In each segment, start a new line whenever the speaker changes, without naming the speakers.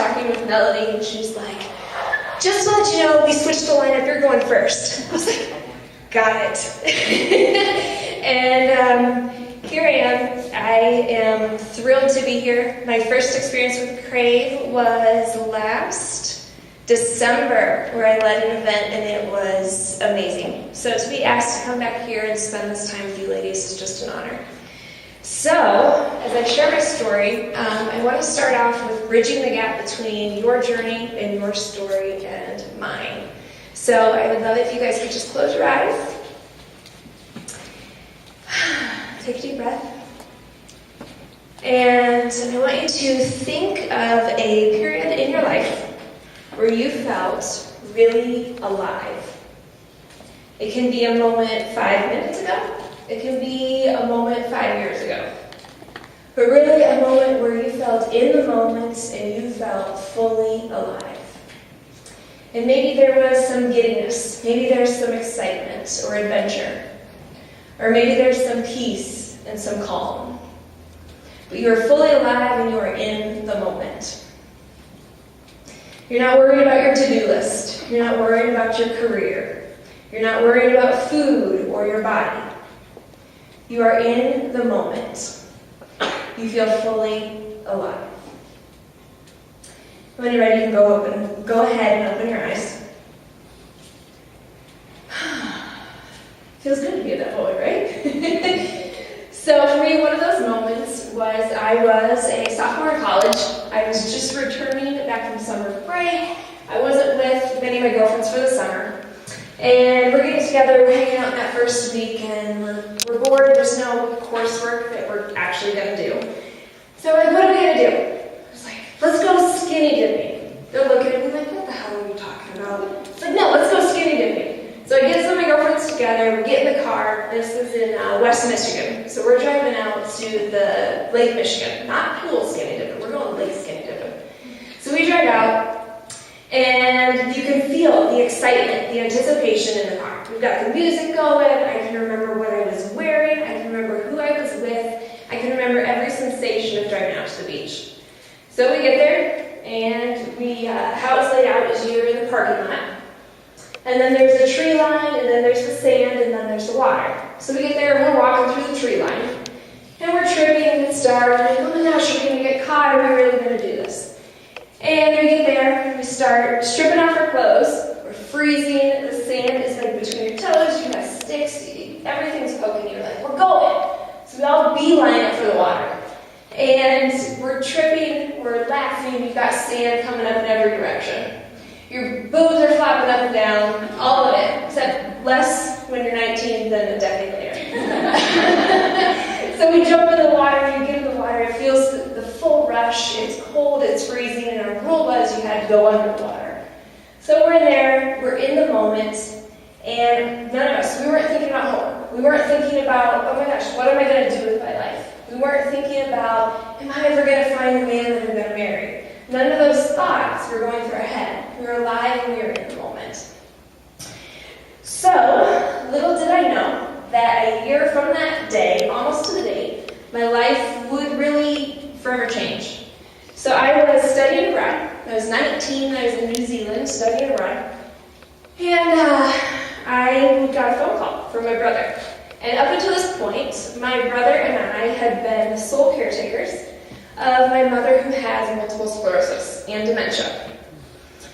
talking with Melody, and she was like, just to let you know, we switched the lineup, you're going first. I was like, got it. And here I am. I am thrilled to be here. My first experience with Crave was last December, where I led an event, and it was amazing. So to be asked to come back here and spend this time with you ladies is just an honor. So, as I share my story, I want to start off with bridging the gap between your journey and your story and mine. So I would love it if you guys could just close your eyes. Take a deep breath. And I want you to think of a period in your life where you felt really alive. It can be a moment 5 minutes ago. It can be a moment 5 years ago. But really a moment where you felt in the moment and you felt fully alive. And maybe there was some giddiness. Maybe there's some excitement or adventure. Or maybe there's some peace and some calm. But you are fully alive and you are in the moment. You're not worried about your to-do list. You're not worried about your career. You're not worried about food or your body. You are in the moment. You feel fully alive. When you're ready, you can go ahead and open your eyes. Feels good to be at that point, right? So for me, one of those moments was I was a sophomore in college. I was just returning back from summer break. I wasn't with many of my girlfriends for the summer. And we're getting together, we're hanging out in that first week, and we're bored, and there's no coursework that we're actually going to do. So we're like, what are we going to do? I was like, let's go skinny dipping. They're looking at me like, what the hell are you talking about? It's like, no, let's go skinny dipping. So I get some of my girlfriends together, we get in the car. This is in West Michigan. So we're driving out to the Lake Michigan. Not pool skinny dipping, we're going lake skinny dipping. So we drive out. And you can feel the excitement, the anticipation in the car. We've got the music going, I can remember what I was wearing, I can remember who I was with, I can remember every sensation of driving out to the beach. So we get there, and how it's laid out is you're in the parking lot, and then there's the tree line, and then there's the sand, and then there's the water. So we get there, and we're walking through the tree line, and we're tripping, and it's dark, and I'm like, oh my gosh, we're going to get caught, are we really going to do this? And we get there, we start stripping off our clothes, we're freezing, the sand is like between your toes, you have sticks, everything's poking you, like, we're going. So we all beeline it for the water. And we're tripping, we're laughing, you've got sand coming up in every direction. Your boobs are flopping up and down, all of it, except less when you're 19 than a decade later. So we jump in the water, and you get in the water, it feels the full rush, it's cold, it's freezing, and our rule was you had to go under the water. So we're in there, we're in the moment, and none of us, we weren't thinking about home. We weren't thinking about, oh my gosh, what am I going to do with my life? We weren't thinking about, am I ever going to find the man that I'm going to marry? None of those thoughts were going through our head. We were alive and we were in the moment. So, little did I know that a year from that day, almost to the date, my life would really forever change. So I was studying abroad. I was 19, I was in New Zealand studying abroad. And I got a phone call from my brother. And up until this point, my brother and I had been the sole caretakers of my mother who has multiple sclerosis and dementia.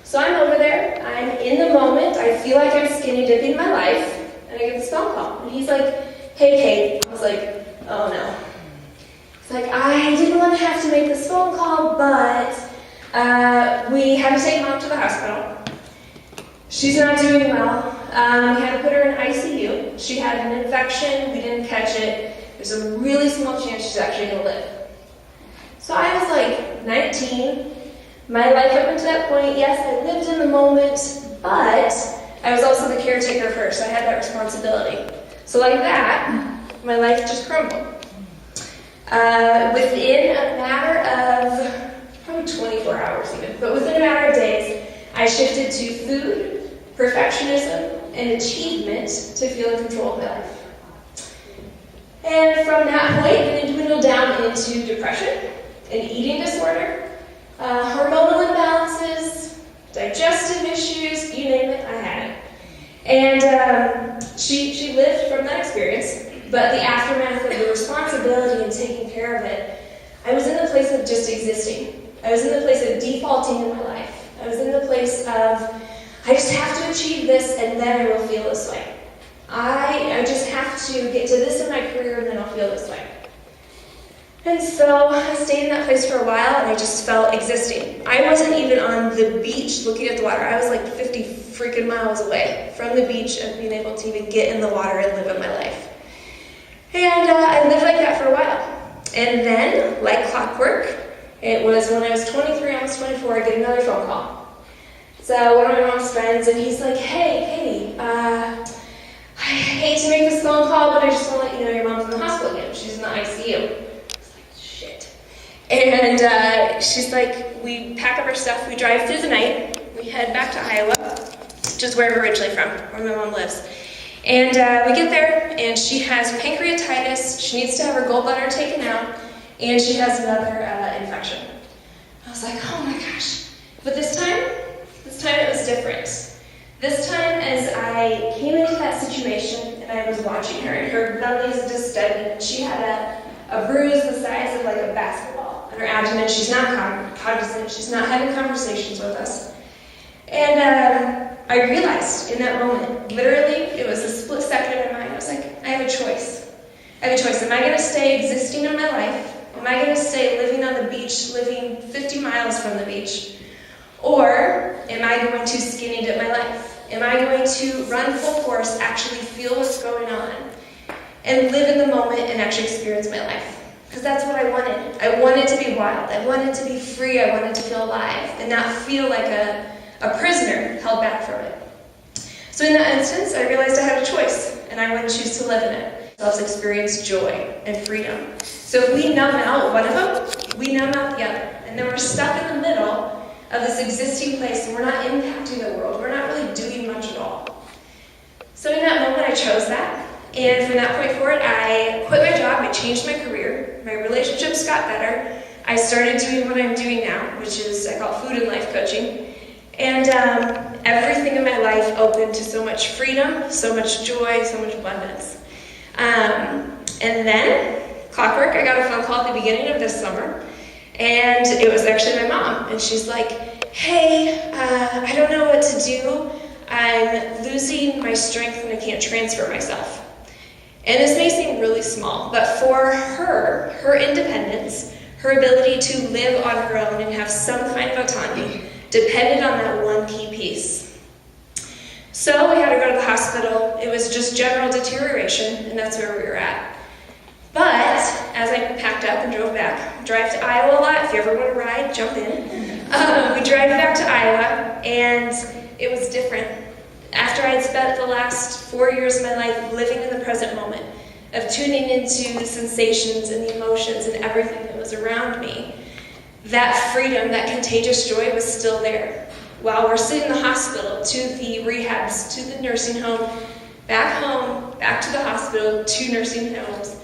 So I'm over there, I'm in the moment, I feel like I'm skinny dipping my life, and I get this phone call. And he's like, hey Kate. I was like, oh no. He's like, I didn't want to have to make this phone call, but we had to take Mom to the hospital. She's not doing well. We had to put her in ICU. She had an infection, we didn't catch it. There's a really small chance she's actually going to live. So I was like 19. My life up until that point, yes, I lived in the moment, but I was also the caretaker of her, so I had that responsibility. So like that, my life just crumbled. Within a matter of probably 24 hours even, but within a matter of days, I shifted to food, perfectionism, and achievement to feel in control of my life. And from that point, it dwindled down into depression, an eating disorder, hormonal imbalances, digestive issues, you name it, I had it. And she lived from that experience, but the aftermath of the responsibility and taking care of it, I was in the place of just existing. I was in the place of defaulting in my life. I was in the place of, I just have to achieve this and then I will feel this way. I just have to get to this in my career and then I'll feel this way. And so I stayed in that place for a while and I just felt existing. I wasn't even on the beach looking at the water. I was like 50 freaking miles away from the beach and being able to even get in the water and live in my life. And I lived like that for a while. And then, like clockwork, it was when I was 23, almost 24, I get another phone call. So one of my mom's friends, and he's like, hey, Katie, I hate to make this phone call, but I just want to let you know your mom's in the hospital again. She's in the ICU. I was like, shit. And she's like, we pack up our stuff, we drive through the night, we head back to Iowa, which is where I'm originally from, where my mom lives. And we get there, and she has pancreatitis, she needs to have her gallbladder taken out, and she has another infection. I was like, oh my gosh. But this time it was different. This time, as I came into that situation, and I was watching her, and her belly is distended, she had a bruise the size of like a basketball on her abdomen. She's not cognizant, she's not having conversations with us. And I realized in that moment, literally, it was a split second in my mind, I was like, I have a choice. I have a choice. Am I going to stay existing in my life? Am I going to stay living on the beach, living 50 miles from the beach? Or am I going to skinny dip my life? Am I going to run full force, actually feel what's going on, and live in the moment and actually experience my life? Because that's what I wanted. I wanted to be wild. I wanted to be free. I wanted to feel alive and not feel like a prisoner held back from it. So in that instance, I realized I had a choice, and I would choose to live in it. Selves experience joy and freedom. So if we numb out one of them, we numb out the other. And then we're stuck in the middle of this existing place, and we're not impacting the world. We're not really doing much at all. So in that moment, I chose that. And from that point forward, I quit my job, I changed my career, my relationships got better. I started doing what I'm doing now, which is, I call food and life coaching. And everything in my life opened to so much freedom, so much joy, so much abundance. And then, clockwork, I got a phone call at the beginning of this summer, and it was actually my mom. And she's like, hey, I don't know what to do. I'm losing my strength and I can't transfer myself. And this may seem really small, but for her independence, her ability to live on her own and have some kind of autonomy depended on that one key piece. So we had to go to the hospital. It was just general deterioration, and that's where we were at. But as I packed up and drove back, drive to Iowa a lot. If you ever want to ride, jump in. We drive back to Iowa, and it was different. After I had spent the last 4 years of my life living in the present moment, of tuning into the sensations and the emotions and everything that was around me, that freedom, that contagious joy was still there. While we're sitting in the hospital, to the rehabs, to the nursing home, back to the hospital, to nursing homes,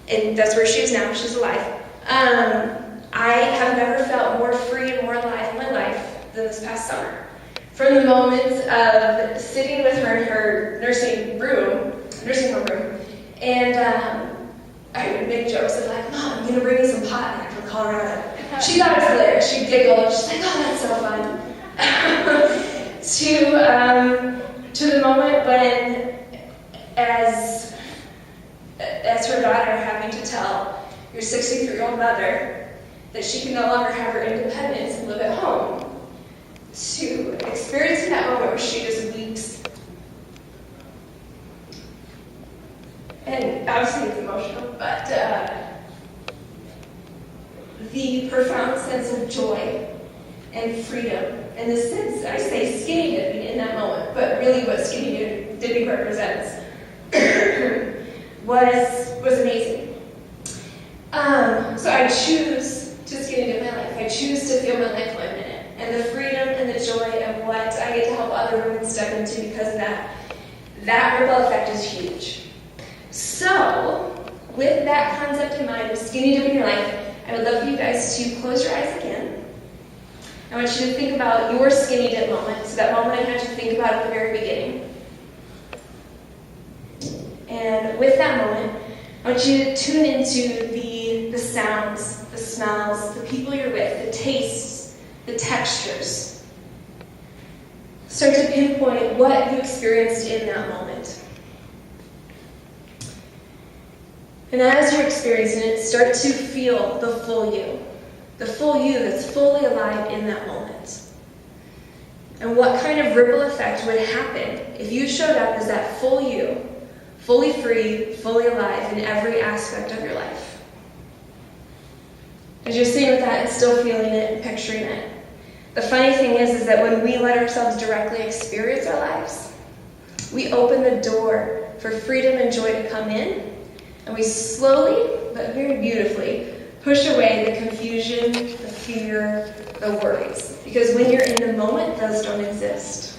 and that's where she is now, she's alive. I have never felt more free and more alive in my life than this past summer. From the moments of sitting with her in her nursing home room, and I would make jokes of like, Mom, I'm gonna bring you some pot back from Colorado. She thought it was hilarious. She'd giggle. She's like, oh, that's so fun. To the moment when, as her daughter, having to tell your 63-year-old mother that she can no longer have her independence and live at home, to experiencing that moment where she just weeps. And obviously it's emotional, but the profound sense of joy and freedom, and the sense, I say skinny dipping in that moment, but really what skinny dipping represents was amazing. So I choose to skinny dip my life. I choose to feel my life live in it, and the freedom and the joy of what I get to help other women step into because of that. That ripple effect is huge. So, with that concept in mind of skinny dipping your life, I would love for you guys to close your eyes again. I want you to think about your skinny dip moment. So that moment I had you think about at the very beginning. And with that moment, I want you to tune into the sounds, the smells, the people you're with, the tastes, the textures. Start to pinpoint what you experienced in that moment. And as you're experiencing it, start to feel the full you that's fully alive in that moment. And what kind of ripple effect would happen if you showed up as that full you, fully free, fully alive in every aspect of your life? As you're sitting with that and still feeling it and picturing it, the funny thing is that when we let ourselves directly experience our lives, we open the door for freedom and joy to come in, and we slowly, but very beautifully, push away the confusion, the fear, the worries. Because when you're in the moment, those don't exist.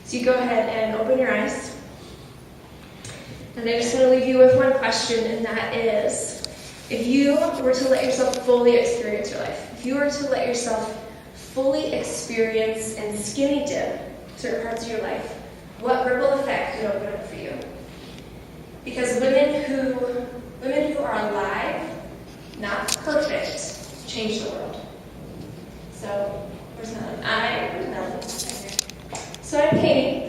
So you go ahead and open your eyes. And I just want to leave you with one question, and that is, if you were to let yourself fully experience your life, if you were to let yourself fully experience and skinny dip certain parts of your life, what ripple effect could open up for you? Because women who are alive, not perfect, change the world. So, where's Melanie? So I'm Katie.